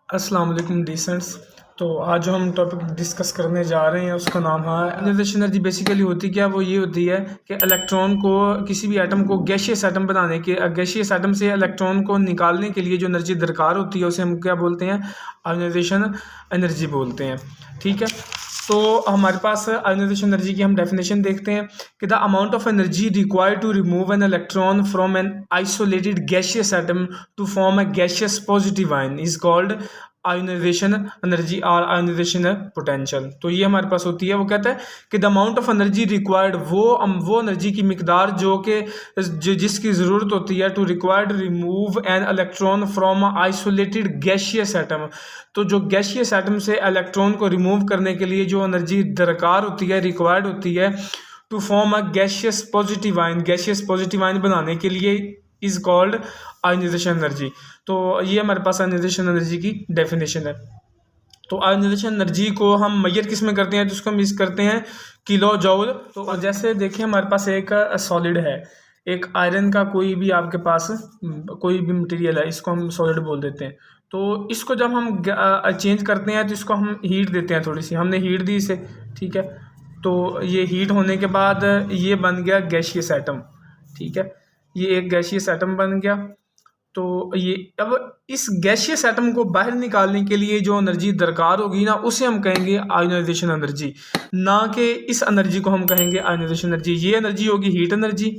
अस्सलाम वालेकुम डिसेंट्स। तो आज जो हम टॉपिक डिस्कस करने जा रहे हैं उसका नाम है आयोनाइजेशन एनर्जी। बेसिकली होती क्या, वो ये होती है कि इलेक्ट्रॉन को, किसी भी एटम को गैशियस एटम बनाने के, गैशियस एटम से इलेक्ट्रॉन को निकालने के लिए जो एनर्जी दरकार होती है उसे हम क्या बोलते हैं, आयोनाइजेशन एनर्जी बोलते हैं। ठीक है, तो हमारे पास आयोनाइजेशन एनर्जी की हम डेफिनेशन देखते हैं कि the amount of energy required to remove an electron from an isolated gaseous atom to form a gaseous positive ion is called ionization energy और आयोनाइजेशन पोटेंशियल। तो ये हमारे पास होती है, वो कहता है कि the amount of energy required, वो एनर्जी की मिकदार जो जिसकी ज़रूरत होती है to required remove an electron from isolated gaseous atom. तो जो गैशियस एटम से इलेक्ट्रॉन को रिमूव करने के लिए जो एनर्जी दरकार होती है, रिक्वायर्ड होती है to form a gaseous positive ion, gaseous positive ion बनाने के लिए इज कॉल्ड आयोनाइजेशन एनर्जी। तो ये हमारे पास आयोनाइजेशन एनर्जी की डेफिनेशन है। तो आयोनाइजेशन एनर्जी को हम मेजर किस में करते हैं, तो उसको हम यूज़ करते हैं किलो जूल। तो जैसे देखिए हमारे पास एक सॉलिड है, एक आयरन का कोई भी आपके पास कोई भी मटेरियल है, इसको हम सॉलिड बोल देते हैं। तो इसको जब हम चेंज करते हैं तो इसको हम हीट देते हैं, थोड़ी सी हमने हीट दी इसे। ठीक है, तो ये हीट होने के बाद ये बन गया गैशियस एटम। ठीक है, ये एक गैशियस एटम बन गया। तो ये अब इस गैशियस एटम को बाहर निकालने के लिए जो एनर्जी दरकार होगी ना, उसे हम कहेंगे आयोनाइजेशन एनर्जी, ना कि इस एनर्जी को हम कहेंगे आयोनाइजेशन एनर्जी। ये एनर्जी होगी हीट एनर्जी,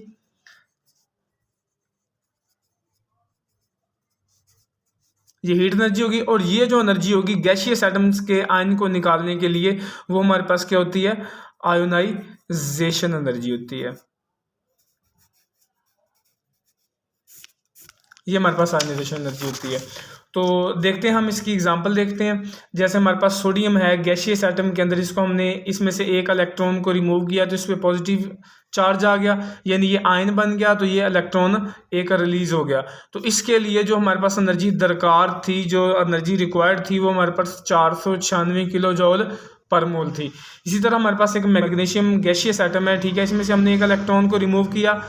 ये हीट एनर्जी होगी। और ये जो एनर्जी होगी गैशियस एटम्स के आयन को निकालने के लिए, वो हमारे पास क्या होती है, आयोनाइजेशन एनर्जी होती है। ये हमारे पास आयोनाइजेशन एनर्जी होती है। तो देखते हैं, हम इसकी एग्जांपल देखते हैं। जैसे हमारे पास सोडियम है गैशियस एटम के अंदर, इसको हमने इसमें से एक इलेक्ट्रॉन को रिमूव किया तो इस पर पॉजिटिव चार्ज आ गया, यानी ये आयन बन गया, तो ये इलेक्ट्रॉन एक रिलीज हो गया। तो इसके लिए जो हमारे पास एनर्जी दरकार थी, जो एनर्जी रिक्वायर्ड थी, वो हमारे पास 496 किलो जूल पर मोल थी। इसी तरह हमारे पास एक मैग्नीशियम गैशियस एटम है। ठीक है, इसमें से हमने एक इलेक्ट्रॉन को रिमूव किया,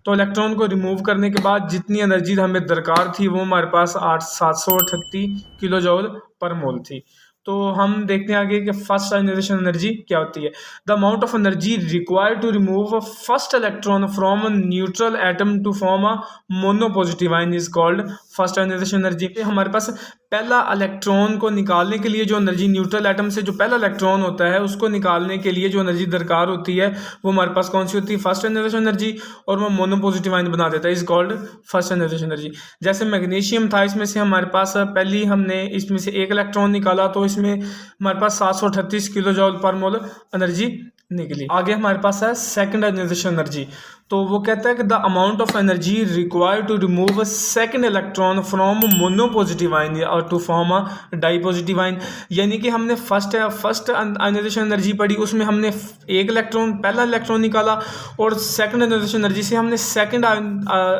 तो इलेक्ट्रॉन को रिमूव करने के बाद जितनी एनर्जी हमें दरकार थी वो हमारे पास 738 किलो जूल पर मोल थी। तो हम देखते हैं आगे कि फर्स्ट आयोनाइजेशन एनर्जी क्या होती है। The amount of energy required to remove first electron from a neutral atom to form a mono positive ion is called first ionization energy. हमारे पास पहला इलेक्ट्रॉन को निकालने के लिए जो एनर्जी, न्यूट्रल एटम से जो पहला इलेक्ट्रॉन होता है उसको निकालने के लिए जो एनर्जी दरकार होती है वो हमारे पास कौन सी होती है, फर्स्ट एनर्जी एनर्जी। और वो मोनो पॉजिटिव आयन बना देता है, is called first energy energy. जैसे मैग्नीशियम था, इसमें से हमारे पास पहली हमने इसमें से एक इलेक्ट्रॉन निकाला, तो इसमें हमारे पास 738 किलो जूल पर मोल एनर्जी निकली। आगे हमारे पास है सेकंड आयोनाइजेशन एनर्जी। तो वो कहता है कि the amount of energy required to remove a second electron from mono positive ion और to form a di positive ion. यानी कि हमने फर्स्ट आयोनाइजेशन एनर्जी पढ़ी, उसमें हमने एक इलेक्ट्रॉन, पहला इलेक्ट्रॉन निकाला, और सेकंड आयोनाइजेशन एनर्जी से हमने सेकंड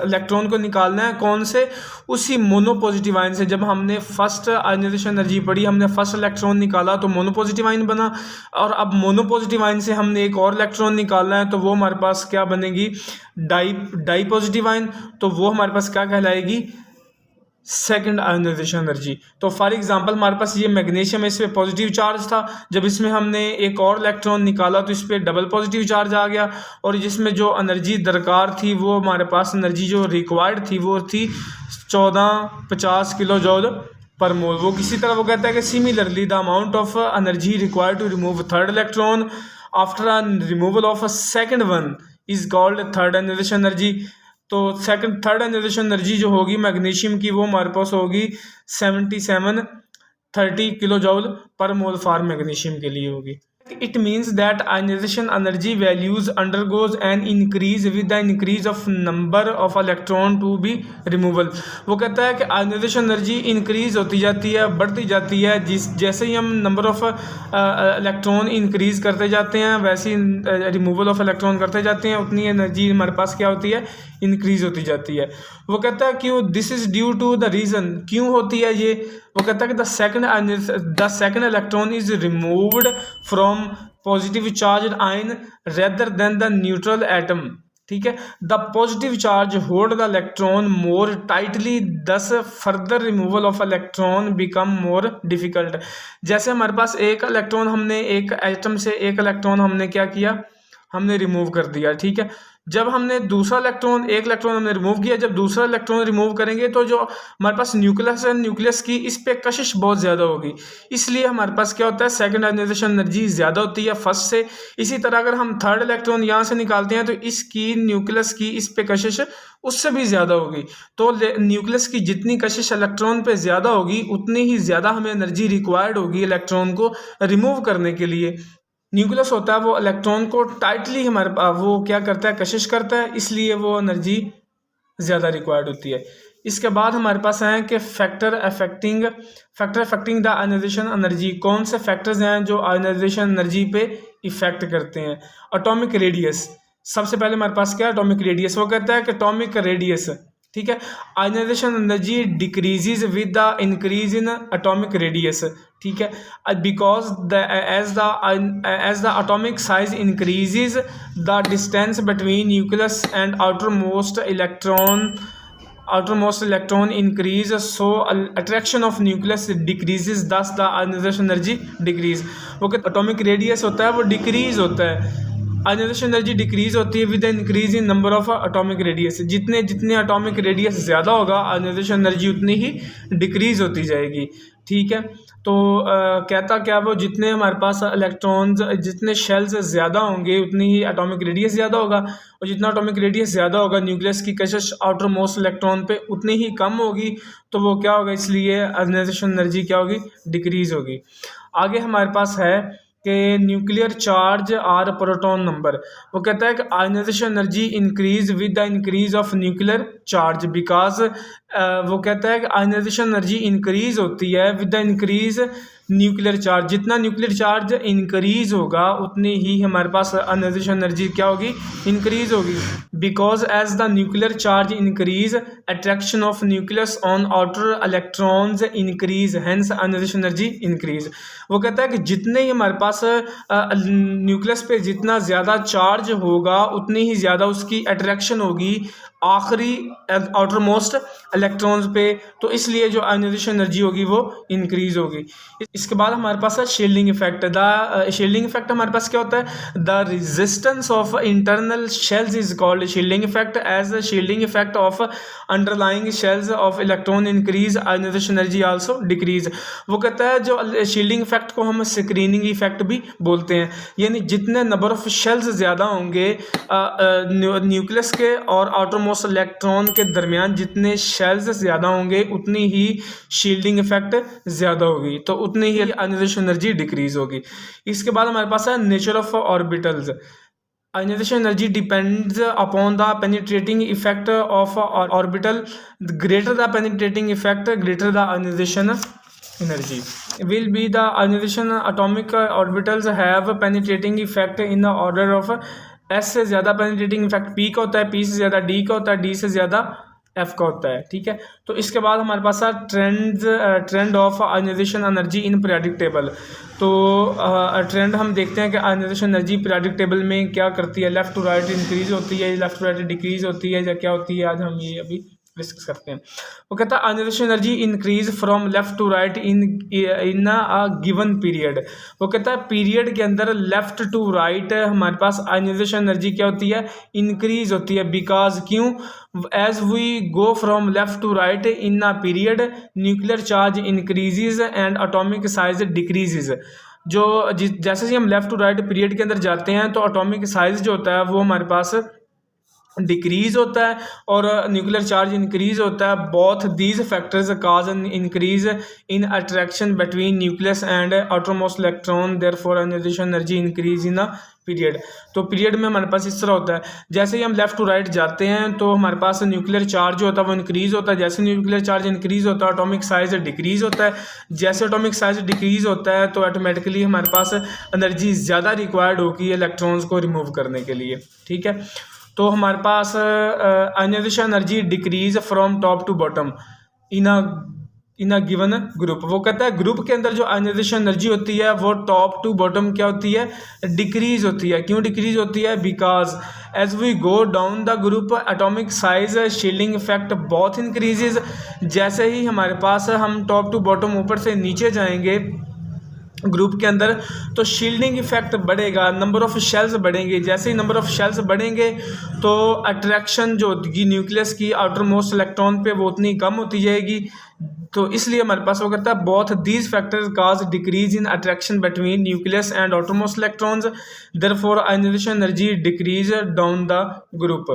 इलेक्ट्रॉन को निकालना है, कौन से, उसी मोनो पॉजिटिव आयन से। जब हमने फर्स्ट आयोनाइजेशन एनर्जी पढ़ी, हमने फर्स्ट इलेक्ट्रॉन निकाला तो मोनो पॉजिटिव आयन बना, और अब मोनो पॉजिटिव आयन से हमने एक और इलेक्ट्रॉन निकालना है, तो वो हमारे पास क्या बनेगी, डाई पॉजिटिव आयन। तो वो हमारे पास क्या कहलाएगी, सेकंड आयोनाइजेशन एनर्जी। तो फॉर एग्जांपल हमारे पास ये मैग्नीशियम है, इस पे पॉजिटिव चार्ज था, जब इसमें हमने एक और इलेक्ट्रॉन निकाला तो इस पे डबल पॉजिटिव चार्ज आ गया, और जिसमें जो एनर्जी दरकार थी, वो हमारे पास एनर्जी जो रिक्वायर्ड थी वो थी 1450 किलो जूल पर मोल। वो किसी तरह वो कहता है कि similarly the amount of energy required to remove third electron after removal of a second one is called third ionization energy. तो थर्ड आयोनाइजेशन एनर्जी जो होगी मैग्नीशियम की, वो हमारे पास होगी 7730 किलो जूल पर मोल फॉर मैग्नीशियम के लिए होगी। It means that ionization energy values undergoes an increase with the increase of number of electron to be removal। वो कहता है कि आयोनाइजेशन एनर्जी इंक्रीज होती जाती है, बढ़ती जाती है, जैसे ही हम नंबर ऑफ इलेक्ट्रॉन इंक्रीज करते जाते हैं, वैसे ही रिमूवल ऑफ इलेक्ट्रॉन करते जाते हैं, उतनी एनर्जी हमारे पास क्या होती है, इंक्रीज होती जाती है। वो कहता है क्यों, this is due to the reason, क्यों होती है ये। वो कहता है कि the second electron is removed from positive charge ion rather than the neutral atom. ठीक है। The positive charge hold the electron more tightly, thus further removal of electron become more difficult. जैसे हमारे पास एक इलेक्ट्रॉन, हमने एक atom से एक electron हमने क्या किया, हमने रिमूव कर दिया, ठीक है। जब हमने दूसरा इलेक्ट्रॉन, एक इलेक्ट्रॉन हमने रिमूव किया, जब दूसरा इलेक्ट्रॉन रिमूव करेंगे तो जो हमारे पास न्यूक्लियस है, न्यूक्लियस की इस पे कशिश बहुत ज़्यादा होगी, इसलिए हमारे पास क्या होता है, सेकंड आयनाइजेशन एनर्जी ज़्यादा होती है फर्स्ट से। इसी तरह अगर हम थर्ड इलेक्ट्रॉन यहाँ से निकालते हैं तो इसकी न्यूक्लियस की इस पे कशिश उससे भी ज़्यादा होगी। तो न्यूक्लियस की जितनी कशिश इलेक्ट्रॉन पे ज़्यादा होगी उतनी ही ज़्यादा हमें एनर्जी रिक्वायर्ड होगी इलेक्ट्रॉन को रिमूव करने के लिए। न्यूक्लियस होता है वो इलेक्ट्रॉन को टाइटली हमारे वो क्या करता है, कशिश करता है, इसलिए वो एनर्जी ज़्यादा रिक्वायर्ड होती है। इसके बाद हमारे पास हैं कि factor affecting the ionization energy. कौन से फैक्टर्स हैं जो आयनाइजेशन एनर्जी पे इफेक्ट करते हैं? एटॉमिक रेडियस, सबसे पहले हमारे पास क्या है, एटॉमिक रेडियस। वो कहता है कि एटॉमिक रेडियस, ठीक है, ionization energy decreases with the increase in atomic radius, ठीक है, because as the atomic size increases the distance between nucleus and outermost electron increase, so attraction of nucleus decreases, thus the ionization energy decrease। वो कहते atomic radius होता है वो decrease होता है, ionization energy decrease होती है with the increase in number of atomic radius. जितने जितने एटॉमिक रेडियस ज़्यादा होगा आयनाइजेशन एनर्जी उतनी ही डिक्रीज होती जाएगी, ठीक है। तो कहता क्या वो, जितने हमारे पास इलेक्ट्रॉन्स, जितने शेल्स ज़्यादा होंगे उतनी ही एटॉमिक रेडियस ज़्यादा होगा, और जितना एटॉमिक रेडियस ज़्यादा होगा न्यूक्लियस की कशिश आउटर मोस्ट इलेक्ट्रॉन पे उतनी ही कम होगी, तो वो क्या होगा, इसलिए आयनाइजेशन एनर्जी क्या होगी, डिक्रीज होगी। आगे हमारे पास है कि nuclear charge or proton number. वो कहता है कि ionization energy increase with the increase of nuclear charge, because वो कहता है कि आयनाइजेशन एनर्जी इंक्रीज होती है with the increase nuclear charge. जितना न्यूक्लियर चार्ज इंक्रीज होगा उतनी ही हमारे पास आयनाइजेशन एनर्जी क्या होगी, इंक्रीज होगी। Because as the nuclear charge increase attraction of nucleus on outer electrons increase, hence ionization energy increase. वो कहता है कि जितने ही हमारे पास न्यूक्लियस पे जितना ज़्यादा चार्ज होगा उतनी ही ज़्यादा उसकी अट्रैक्शन होगी आखिरी आउटर मोस्ट इलेक्ट्रॉन्स पे, तो इसलिए जो आयनाइजेशन एनर्जी होगी वो इंक्रीज होगी। इसके बाद हमारे पास है shielding effect. The shielding effect हमारे पास क्या होता है, the resistance of internal shells is called shielding effect, as shielding effect of underlying shells of electron increase ionization energy also decrease. वो कहता है जो शील्डिंग इफेक्ट को हम स्क्रीनिंग इफेक्ट भी बोलते हैं, यानी जितने नंबर ऑफ शेल्स ज़्यादा होंगे न्यूक्लियस के और आउटर इलेक्ट्रॉन के दरमियान जितने शेल्स ज़्यादा होंगे उतनी ही शील्डिंग इफेक्ट ज़्यादा होगी, तो उतनी ही आयनाइजेशन एनर्जी डिक्रीज होगी। इसके बाद हमारे पास है nature of orbitals. Ionization energy depends upon the penetrating effect of orbital, greater the penetrating effect greater the ionization energy will be the ionization atomic orbitals have penetrating effect in the order of S से ज़्यादा penetrating effect P का होता है, P से ज़्यादा D का होता है, D से ज़्यादा F का होता है, ठीक है। तो इसके बाद हमारे पास है trend of ionization energy in periodic table. तो ट्रेंड हम देखते हैं कि आयनाइजेशन एनर्जी पीरियोडिक टेबल में क्या करती है, लेफ़्ट टू राइट इंक्रीज होती है, लेफ़्ट टू राइट डिक्रीज होती है, या क्या होती है, आज हम ये अभी डिस्कस करते हैं। वो कहता है ionization energy increase from left to right in a given period. वो कहता है पीरियड के अंदर लेफ्ट टू राइट हमारे पास आयनाइजेशन एनर्जी क्या होती है, इंक्रीज होती है। बिकॉज क्यों, as we go from left to right in a period nuclear charge increases and atomic size decreases. जो जैसे ही हम लेफ्ट टू राइट पीरियड के अंदर जाते हैं तो एटॉमिक साइज जो होता है वो हमारे पास डिक्रीज होता है और न्यूक्लियर चार्ज इंक्रीज होता है। Both these factors cause an increase in attraction between nucleus and outermost electron, therefore ionisation energy increase in a period. तो पीरियड में हमारे पास इस तरह होता है, जैसे ही हम लेफ्ट टू राइट जाते हैं तो हमारे पास न्यूक्लियर चार्ज जो होता है वो इंक्रीज होता है। जैसे न्यूक्लियर चार्ज इंक्रीज होता है एटॉमिक साइज डिक्रीज होता है। जैसे एटॉमिक साइज डिक्रीज होता है तो ऑटोमेटिकली हमारे पास एनर्जी ज़्यादा रिक्वायर्ड होगी इलेक्ट्रॉन्स को रिमूव करने के लिए, ठीक है। तो हमारे पास ionisation energy decrease from top to bottom in a given group. वो कहता है ग्रुप के अंदर जो आयनाइजेशन एनर्जी होती है वो टॉप टू बॉटम क्या होती है, डिक्रीज होती है। क्यों डिक्रीज होती है, because as we go down the group atomic size shielding effect both increases. जैसे ही हमारे पास हम टॉप टू बॉटम ऊपर से नीचे जाएंगे ग्रुप के अंदर तो शील्डिंग इफेक्ट बढ़ेगा, नंबर ऑफ शेल्स बढ़ेंगे। जैसे ही नंबर ऑफ शेल्स बढ़ेंगे तो अट्रैक्शन जो होगी न्यूक्लियस की आउटर मोस्ट इलेक्ट्रॉन पे वो उतनी कम होती जाएगी। तो इसलिए हमारे पास वो कहता है both these factors cause decrease in attraction between nucleus and outermost electrons, therefore ionisation energy decrease down the group.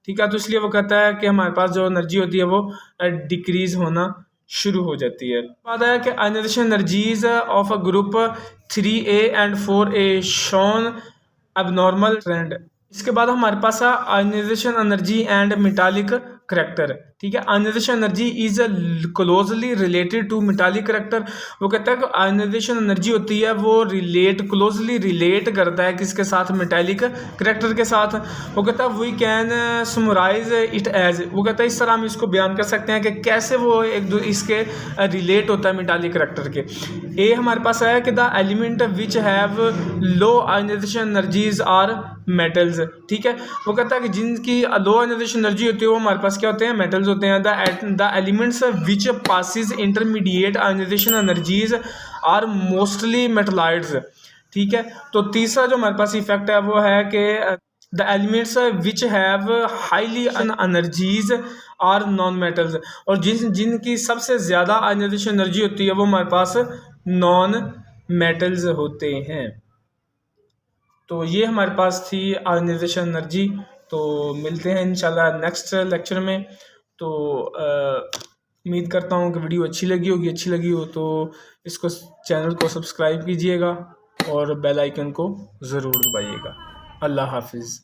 ठीक है, तो इसलिए वो कहता है कि हमारे पास जो एनर्जी होती है वो डिक्रीज होना शुरू हो जाती है। बात है कि ionisation energies of a group 3A and 4A shown abnormal trend. इसके बाद हमारे पास है ionization energy and metallic character. ठीक है, ionization energy is closely related to metallic character. वो कहता है कि आयनाइजेशन एनर्जी होती है वो क्लोजली रिलेट करता है किसके साथ, मेटालिक करेक्टर के साथ। वो कहता है we can summarise it as, वो कहता है इस तरह हम इसको बयान कर सकते हैं कि कैसे वो इसके रिलेट होता है मेटालिक करेक्टर के। ए हमारे पास है कि the element which have low ionisation energies are metals. ठीक है, वो कहता है कि जिनकी लो आयनाइजेशन एनर्जी होती है वो हमारे पास क्या होते हैं, मेटल्स होते हैं। The elements which possess intermediate ionisation energies are mostly metalloids. ठीक है, तो तीसरा जो हमारे पास इफेक्ट है वो है कि the elements which have highly energies are non metals, और जिनकी सबसे ज़्यादा आयनाइजेशन एनर्जी होती है वो हमारे पास नॉन मेटल्स होते हैं। तो ये हमारे पास थी आयनाइजेशन एनर्जी। तो मिलते हैं इंशाल्लाह नेक्स्ट लेक्चर में। तो उम्मीद करता हूँ कि वीडियो अच्छी लगी हो तो इसको चैनल को सब्सक्राइब कीजिएगा और बेल आइकन को ज़रूर दबाइएगा। अल्लाह हाफिज़।